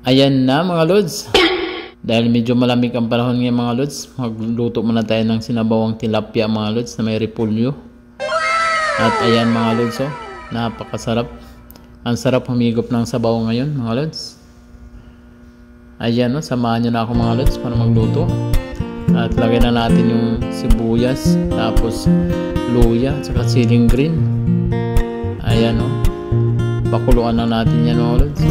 Ayan na mga lods. Dahil medyo malamig ang panahon ngayon mga lods, magluto muna tayo ng sinabawang tilapia mga lods na may repolyo. At ayan mga lods, oh, napakasarap. Ang sarap humigop ng sabaw ngayon mga lods. Ayan, oh, samahan nyo na ako mga lods para magluto. At lagyan na natin yung sibuyas, tapos luya, at saka siling green. Ayan, oh, pakuluan na natin yan mga lods.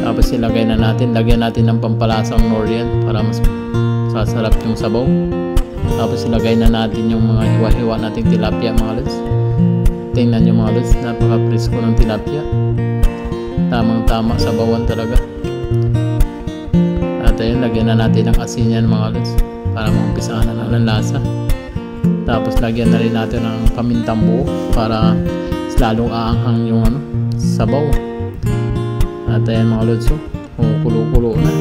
Tapos lagyan natin ng pampalasang Norian para mas sasarap yung sabaw. Tapos ilagay na natin yung mga hiwa-hiwa nating tilapia mga lods. Tingnan nyo mga lods, napaka-presko ng tilapia. Tamang-tama sabawan talaga. At ayun, lagyan na natin ng asin yan mga lods para maumpisahan na ng lasa. Tapos lagyan na rin natin ng pamintang buo para lalong aanghang yung sabaw. At ayan mga lods, kulo-kulo na.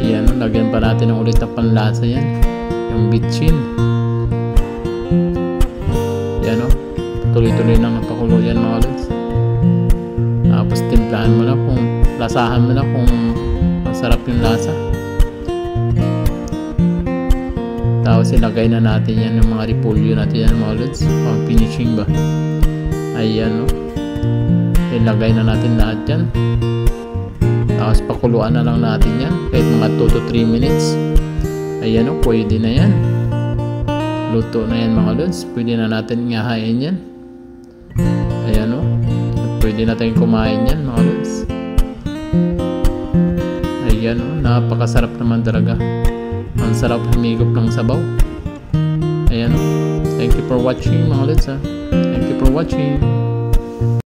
Ayan, lagyan pa natin ng ulit na panlasa yan, yung bitchin. Ayan, tuloy-tuloy nang napakulo yan mga lods. Tapos timplahan mo na lasahan mo na kung masarap yung lasa. Tapos ilagay na natin yan yung mga repolyo natin yan mga lods, pang finishing ba. Ayan, ilagay na natin lahat yan. Tapos pakuluan na lang natin yan kahit mga 2 to 3 minutes. Ayan, pwede na yan. Luto na yan mga lods. Pwede na natin ngahain yan. Ayan, pwede na tayong kumain yan mga lods. Ayan, napakasarap naman talaga. Ang sarap humigop ng sabaw. Ayan, thank you for watching mga lods. Thank you for watching.